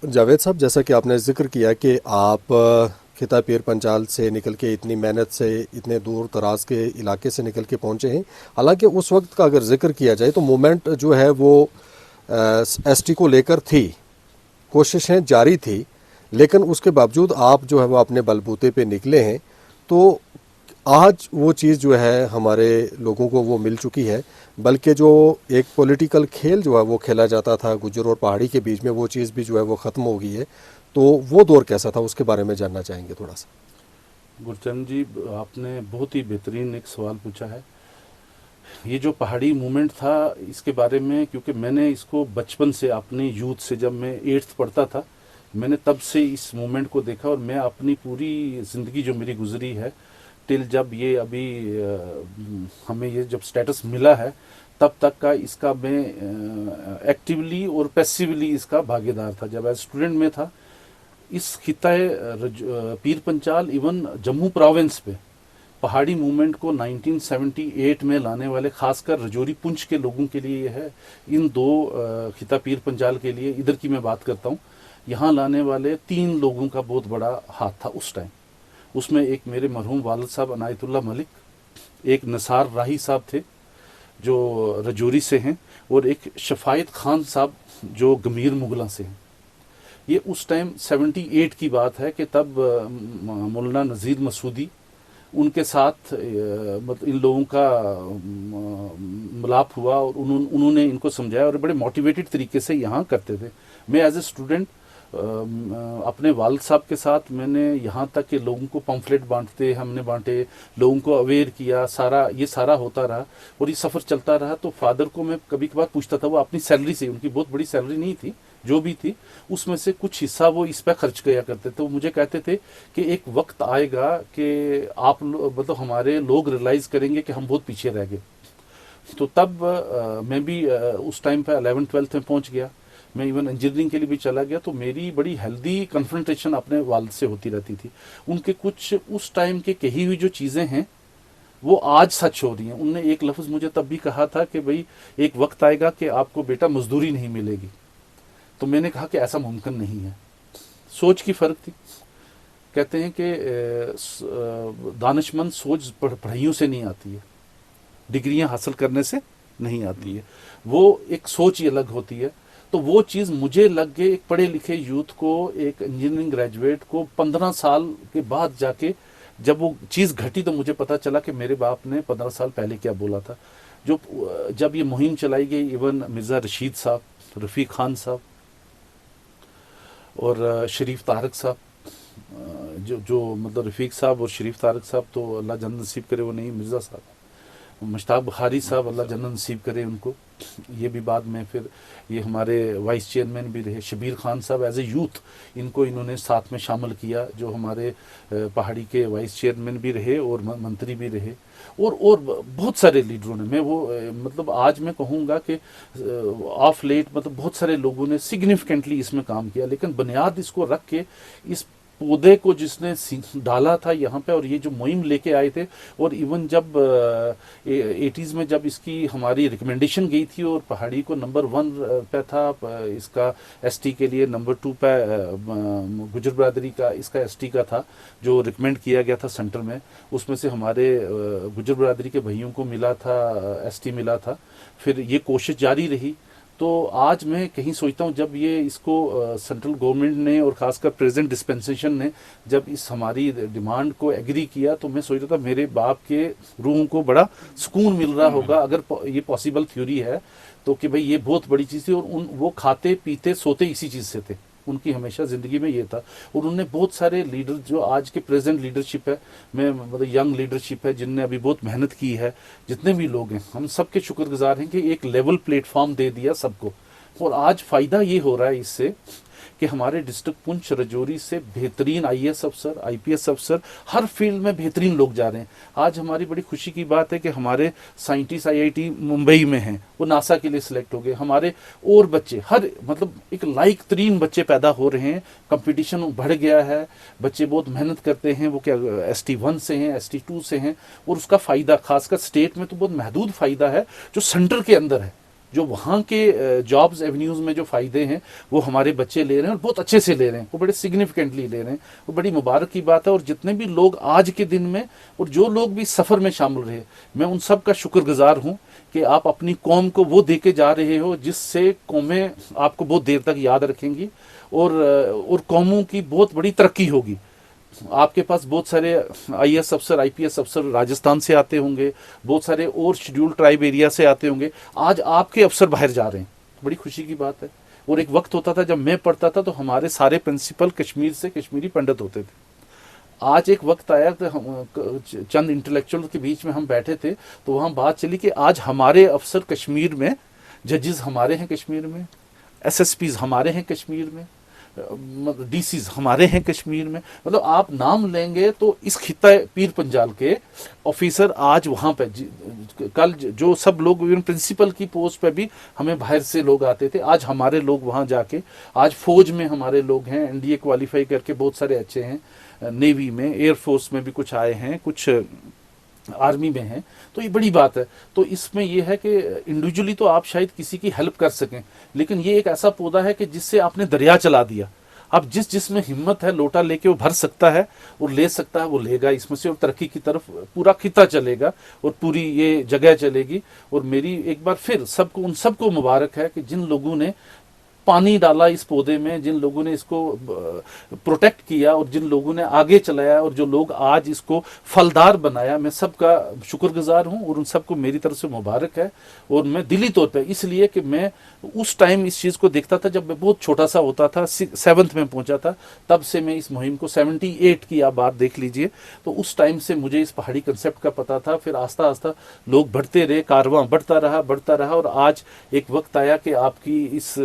جاوید صاحب، جیسا کہ آپ نے ذکر کیا کہ آپ خطہ پیر پنجال سے نکل کے اتنی محنت سے اتنے دور دراز کے علاقے سے نکل کے پہنچے ہیں، حالانکہ اس وقت کا اگر ذکر کیا جائے تو موومنٹ جو ہے وہ ایس ٹی کو لے کر تھی، کوششیں جاری تھی، لیکن اس کے باوجود آپ جو ہے وہ اپنے بلبوتے پہ نکلے ہیں. تو آج وہ چیز جو ہے ہمارے لوگوں کو وہ مل چکی ہے، بلکہ جو ایک پولیٹیکل کھیل جو ہے وہ کھیلا جاتا تھا گجر اور پہاڑی کے بیچ میں، وہ چیز بھی جو ہے وہ ختم ہو گئی ہے. تو وہ دور کیسا تھا، اس کے بارے میں جاننا چاہیں گے تھوڑا سا. گرچند جی، آپ نے بہت ہی بہترین ایک سوال پوچھا ہے. یہ جو پہاڑی موومنٹ تھا، اس کے بارے میں کیونکہ میں نے اس کو بچپن سے اپنے یوتھ سے، جب میں 8th پڑھتا تھا، میں نے تب سے اس موومنٹ کو دیکھا، اور میں اپنی پوری زندگی جو میری گزری ہے ٹل جب یہ ابھی ہمیں یہ جب سٹیٹس ملا ہے، تب تک کا اس کا میں ایکٹیولی اور پیسیولی اس کا بھاگیدار تھا. جب ایز اسٹوڈنٹ میں تھا، اس خطۂ پیر پنچال ایون جموں پروونس پہ پہاڑی موومنٹ کو 1978 میں لانے والے، خاص کر رجوری پنچ کے لوگوں کے لیے یہ ہے، ان دو خطہ پیر پنچال کے لیے، ادھر کی میں بات کرتا ہوں، یہاں لانے والے 3 لوگوں کا بہت بڑا ہاتھ تھا اس ٹائم. اس میں ایک میرے مرحوم والد صاحب عنایت اللہ ملک، ایک نثار راہی صاحب تھے جو رجوری سے ہیں، اور ایک شفایت خان صاحب جو گمیر مغلاں سے ہیں. یہ اس ٹائم 78 کی بات ہے کہ تب مولانا نذیر مسعودی ان کے ساتھ مطلب ان لوگوں کا ملاپ ہوا، اور انہوں نے ان کو سمجھایا، اور بڑے موٹیویٹڈ طریقے سے یہاں کرتے تھے. میں ایز اے اسٹوڈنٹ اپنے والد صاحب کے ساتھ میں نے یہاں تک کہ لوگوں کو پمفلیٹ بانٹتے، ہم نے بانٹے، لوگوں کو اویئر کیا، یہ سارا ہوتا رہا، اور یہ سفر چلتا رہا. تو فادر کو میں کبھی کبھار پوچھتا تھا، وہ اپنی سیلری سے، ان کی بہت بڑی سیلری نہیں تھی، جو بھی تھی اس میں سے کچھ حصہ وہ اس پہ خرچ کیا کرتے تھے. وہ مجھے کہتے تھے کہ ایک وقت آئے گا کہ آپ مطلب ہمارے لوگ ریئلائز کریں گے کہ ہم بہت پیچھے رہ گئے. تو تب میں بھی اس ٹائم پہ 11th-12th میں پہنچ گیا. میں ایون انجینئرنگ کے لیے بھی چلا گیا. تو میری بڑی ہیلدی کنفرنٹیشن اپنے والد سے ہوتی رہتی تھی. ان کے کچھ اس ٹائم کے کہی ہوئی جو چیزیں ہیں وہ آج سچ ہو رہی ہیں. انہوں نے ایک لفظ مجھے تب بھی کہا تھا کہ بھئی ایک وقت آئے گا کہ آپ کو بیٹا مزدوری نہیں ملے گی. تو میں نے کہا کہ ایسا ممکن نہیں ہے. سوچ کی فرق تھی. کہتے ہیں کہ دانش مند سوچ پڑھائیوں سے نہیں آتی ہے، ڈگریاں حاصل کرنے سے نہیں آتی ہے، وہ ایک سوچ ہی الگ ہوتی ہے. تو وہ چیز مجھے لگ گئے ایک پڑھے لکھے یوتھ کو، ایک انجینئرنگ گریجویٹ کو 15 سال کے بعد جا کے جب وہ چیز گھٹی تو مجھے پتا چلا کہ میرے باپ نے 15 سال پہلے کیا بولا تھا. جب یہ مہم چلائی گئی، ایون مرزا رشید صاحب، رفیق خان صاحب اور شریف طارق صاحب، جو مطلب رفیق صاحب اور شریف طارق صاحب تو اللہ جنت نصیب کرے، وہ نہیں، مرزا صاحب، مشتاق بخاری صاحب اللہ جنت نصیب کرے ان کو، یہ بھی بعد میں پھر یہ ہمارے وائس چیئرمین بھی رہے. شبیر خان صاحب ایز اے یوتھ ان کو انہوں نے ساتھ میں شامل کیا، جو ہمارے پہاڑی کے وائس چیئرمین بھی رہے اور منتری بھی رہے، اور بہت سارے لیڈروں نے. میں وہ مطلب آج میں کہوں گا کہ آف لیٹ مطلب بہت سارے لوگوں نے سگنیفیکنٹلی اس میں کام کیا، لیکن بنیاد اس کو رکھ کے اس پودے کو جس نے ڈالا تھا یہاں پہ، اور یہ جو مہم لے کے آئے تھے. اور ایون جب 80s میں جب اس کی ہماری ریکمنڈیشن گئی تھی اور پہاڑی کو نمبر 1 پہ تھا اس کا ایس ٹی کے لیے، نمبر 2 پہ گجر برادری کا اس کا ایس ٹی کا تھا جو ریکمینڈ کیا گیا تھا سینٹر میں، اس میں سے ہمارے گجر برادری کے بھائیوں کو ملا تھا، ایس ٹی ملا تھا. پھر یہ کوشش جاری رہی. تو آج میں کہیں سوچتا ہوں جب یہ اس کو سینٹرل گورنمنٹ نے اور خاص کر پریزنٹ ڈسپینسیشن نے جب اس ہماری ڈیمانڈ کو ایگری کیا، تو میں سوچ رہا تھا میرے باپ کے روحوں کو بڑا سکون مل رہا ہوگا اگر یہ پاسبل تھیوری ہے تو، کہ بھئی یہ بہت بڑی چیز تھی. اور وہ کھاتے پیتے سوتے اسی چیز سے تھے، ان کی ہمیشہ زندگی میں یہ تھا. اور انہوں نے بہت سارے لیڈر جو آج کے پریزنٹ لیڈرشپ ہے، میں مطلب ینگ لیڈرشپ ہے جن نے ابھی بہت محنت کی ہے، جتنے بھی لوگ ہیں ہم سب کے شکر گزار ہیں کہ ایک لیول پلیٹ فارم دے دیا سب کو. اور آج فائدہ یہ ہو رہا ہے اس سے کہ ہمارے ڈسٹرکٹ پنچ رجوری سے بہترین IAS افسر، IPS افسر، ہر فیلڈ میں بہترین لوگ جا رہے ہیں. آج ہماری بڑی خوشی کی بات ہے کہ ہمارے سائنٹسٹ IIT ممبئی میں ہیں، وہ ناسا کے لیے سلیکٹ ہو گئے. ہمارے اور بچے ہر مطلب ایک لائق ترین بچے پیدا ہو رہے ہیں. کمپٹیشن بڑھ گیا ہے، بچے بہت محنت کرتے ہیں، وہ کیا ST1 سے ہیں، ST2 سے ہیں. اور اس کا فائدہ خاص کر اسٹیٹ میں تو بہت محدود فائدہ ہے جو سینٹر کے اندر ہے. جو وہاں کے جابز ایونیوز میں جو فائدے ہیں وہ ہمارے بچے لے رہے ہیں اور بہت اچھے سے لے رہے ہیں, وہ بڑے سگنیفیکنٹلی لے رہے ہیں, وہ بڑی مبارک کی بات ہے. اور جتنے بھی لوگ آج کے دن میں اور جو لوگ بھی سفر میں شامل رہے, میں ان سب کا شکر گزار ہوں کہ آپ اپنی قوم کو وہ دے کے جا رہے ہو جس سے قومیں آپ کو بہت دیر تک یاد رکھیں گی اور قوموں کی بہت بڑی ترقی ہوگی. آپ کے پاس بہت سارے آئی ایس افسر, آئی پی ایس افسر راجستھان سے آتے ہوں گے, بہت سارے اور شیڈیول ٹرائب ایریا سے آتے ہوں گے. آج آپ کے افسر باہر جا رہے ہیں, بڑی خوشی کی بات ہے. اور ایک وقت ہوتا تھا جب میں پڑھتا تھا تو ہمارے سارے پرنسپل کشمیر سے کشمیری پنڈت ہوتے تھے. آج ایک وقت آیا تو چند انٹلیکچوئل کے بیچ میں ہم بیٹھے تھے تو وہاں بات چلی کہ آج ہمارے افسر کشمیر میں, ججز ہمارے ہیں کشمیر میں, ایس ایس پیز ہمارے ہیں کشمیر میں, ڈی سیز ہمارے ہیں کشمیر میں. مطلب آپ نام لیں گے تو اس خطہ پیر پنجال کے آفیسر آج وہاں پہ, کل جو سب لوگ پرنسپل کی پوسٹ پہ بھی ہمیں باہر سے لوگ آتے تھے, آج ہمارے لوگ وہاں جا کے, آج فوج میں ہمارے لوگ ہیں, این ڈی اے کوالیفائی کر کے بہت سارے اچھے ہیں, نیوی میں, ایئر فورس میں بھی کچھ آئے ہیں, کچھ آرمی میں ہیں. تو یہ بڑی بات ہے. تو اس میں یہ ہے کہ انڈیویجولی تو آپ شاید کسی کی ہیلپ کر سکیں, لیکن یہ ایک ایسا پودا ہے کہ جس سے آپ نے دریا چلا دیا. اب جس میں ہمت ہے لوٹا لے کے وہ بھر سکتا ہے اور لے سکتا ہے, وہ لے گا اس میں سے, اور ترقی کی طرف پورا خطہ چلے گا اور پوری یہ جگہ چلے گی. اور میری ایک بار پھر ان سب کو مبارک ہے کہ جن لوگوں نے پانی ڈالا اس پودے میں, جن لوگوں نے اس کو پروٹیکٹ کیا اور جن لوگوں نے آگے چلایا اور جو لوگ آج اس کو پھلدار بنایا, میں سب کا شکر گزار ہوں اور ان سب کو میری طرف سے مبارک ہے. اور میں دلی طور پہ اس لیے کہ میں اس ٹائم اس چیز کو دیکھتا تھا جب میں بہت چھوٹا سا ہوتا تھا, 7th میں پہنچا تھا, تب سے میں اس مہم کو 78 کی آپ بات دیکھ لیجئے, تو اس ٹائم سے مجھے اس پہاڑی کنسیپٹ کا پتا تھا. پھر آہستہ آہستہ لوگ بڑھتے رہے, کارواں بڑھتا رہا اور آج ایک وقت آیا کہ آپ کی اس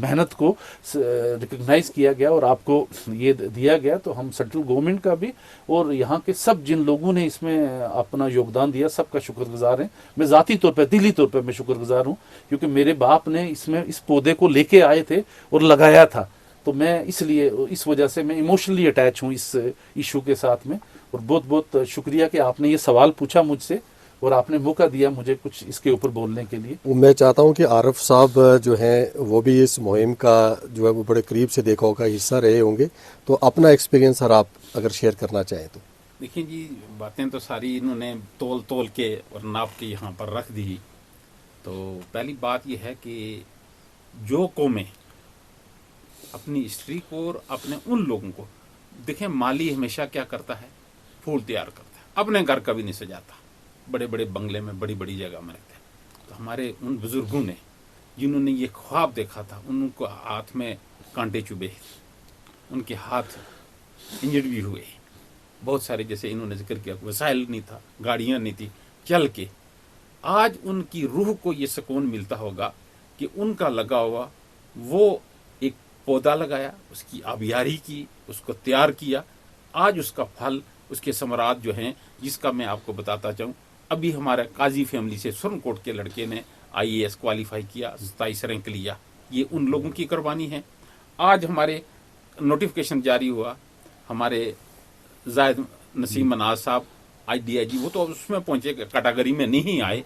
محنت کو ریکگنائز کیا گیا اور آپ کو یہ دیا گیا. تو ہم سینٹرل گورنمنٹ کا بھی اور یہاں کے سب جن لوگوں نے اس میں اپنا یوگدان دیا, سب کا شکر گزار ہیں. میں ذاتی طور پہ, دلی طور پہ میں شکر گزار ہوں, کیونکہ میرے باپ نے اس پودے کو لے کے آئے تھے اور لگایا تھا. تو میں اس وجہ سے میں ایموشنلی اٹیچ ہوں اس ایشو کے ساتھ میں. اور بہت بہت شکریہ کہ آپ نے یہ سوال پوچھا مجھ سے اور آپ نے موقع دیا مجھے کچھ اس کے اوپر بولنے کے لیے. میں چاہتا ہوں کہ عارف صاحب جو ہیں وہ بھی اس مہم کا جو ہے وہ بڑے قریب سے دیکھا ہوگا, حصہ رہے ہوں گے, تو اپنا ایکسپیرینس سر آپ اگر شیئر کرنا چاہیں تو. دیکھیں جی, باتیں تو ساری انہوں نے تول کے اور ناپ کے یہاں پر رکھ دی. تو پہلی بات یہ ہے کہ جو قومیں اپنی ہسٹری کو اور اپنے ان لوگوں کو دیکھیں, مالی ہمیشہ کیا کرتا ہے, پھول تیار کرتا ہے, اپنے گھر کبھی نہیں سجاتا, بڑے بڑے بنگلے میں بڑی بڑی جگہ میں رہتے ہیں. تو ہمارے ان بزرگوں نے جنہوں نے یہ خواب دیکھا تھا, ان کو ہاتھ میں کانٹے چبھے, ان کے ہاتھ انجرڈ بھی ہوئے بہت سارے. جیسے انہوں نے ذکر کیا, وسائل نہیں تھا, گاڑیاں نہیں تھی, چل کے آج ان کی روح کو یہ سکون ملتا ہوگا کہ ان کا لگا ہوا وہ ایک پودا لگایا, اس کی آبیاری کی, اس کو تیار کیا, آج اس کا پھل, اس کے ثمرات جو ہیں, جس کا میں آپ کو بتاتا چاہوں. ابھی ہمارے قاضی فیملی سے سرن کوٹ کے لڑکے نے آئی اے ایس کوالیفائی کیا, 27 رینک لیا, یہ ان لوگوں کی قربانی ہے. آج ہمارے نوٹیفکیشن جاری ہوا, ہمارے زاہد نسیم مناز صاحب آئی ڈی آئی جی, وہ تو اس میں پہنچے کیٹاگری میں نہیں آئے,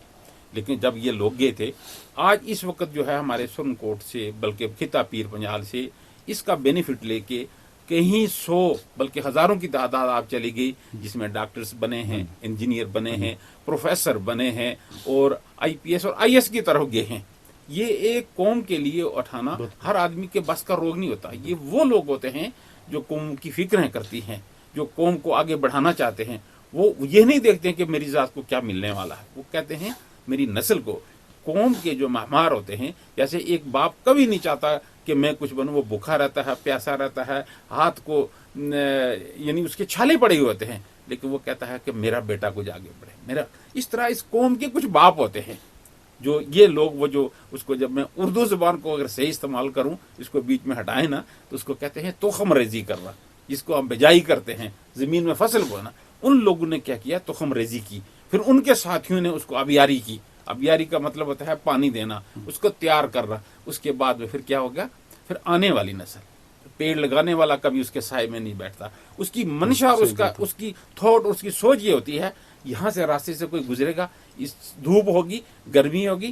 لیکن جب یہ لوگ گئے تھے, آج اس وقت جو ہے ہمارے سرن کوٹ سے بلکہ خطہ پیر پنجال سے اس کا بینیفٹ لے کے کہیں 100 بلکہ ہزاروں کی تعداد آپ چلی گئی, جس میں ڈاکٹرز بنے ہیں, انجینئر بنے ہیں, پروفیسر بنے ہیں, اور آئی پی ایس اور آئی ایس کی طرف گئے ہیں. یہ ایک قوم کے لیے اٹھانا ہر آدمی کے بس کا روگ نہیں ہوتا. یہ وہ لوگ ہوتے ہیں جو قوم کی فکریں کرتی ہیں, جو قوم کو آگے بڑھانا چاہتے ہیں. وہ یہ نہیں دیکھتے ہیں کہ میری ذات کو کیا ملنے والا ہے, وہ کہتے ہیں میری نسل کو. قوم کے جو معمار ہوتے ہیں, جیسے ایک باپ کبھی نہیں چاہتا کہ میں کچھ بنوں, وہ بھوکا رہتا ہے, پیاسا رہتا ہے, ہاتھ کو یعنی اس کے چھالے پڑے ہوئے ہوتے ہیں, لیکن وہ کہتا ہے کہ میرا بیٹا کچھ آگے بڑھے, میرا. اس طرح اس قوم کے کچھ باپ ہوتے ہیں جو یہ لوگ, وہ جو اس کو, جب میں اردو زبان کو اگر صحیح استعمال کروں, اس کو بیچ میں ہٹائیں نا, تو اس کو کہتے ہیں تخم ریزی کرنا, جس کو ہم بجائی کرتے ہیں, زمین میں فصل بونا. ان لوگوں نے کیا کیا, تخم ریزی کی. پھر ان کے ساتھیوں نے اس کو آبیاری کی. آبیاری کا مطلب ہوتا ہے پانی دینا, اس کو تیار کرنا. اس کے بعد میں پھر کیا ہو گیا, پھر آنے والی نسل, پیڑ لگانے والا کبھی اس کے سائے میں نہیں بیٹھتا. اس کی منشا اور اس کی تھاٹ اور اس کی سوچ یہ ہوتی ہے, یہاں سے راستے سے کوئی گزرے گا, اس دھوپ ہوگی, گرمی ہوگی,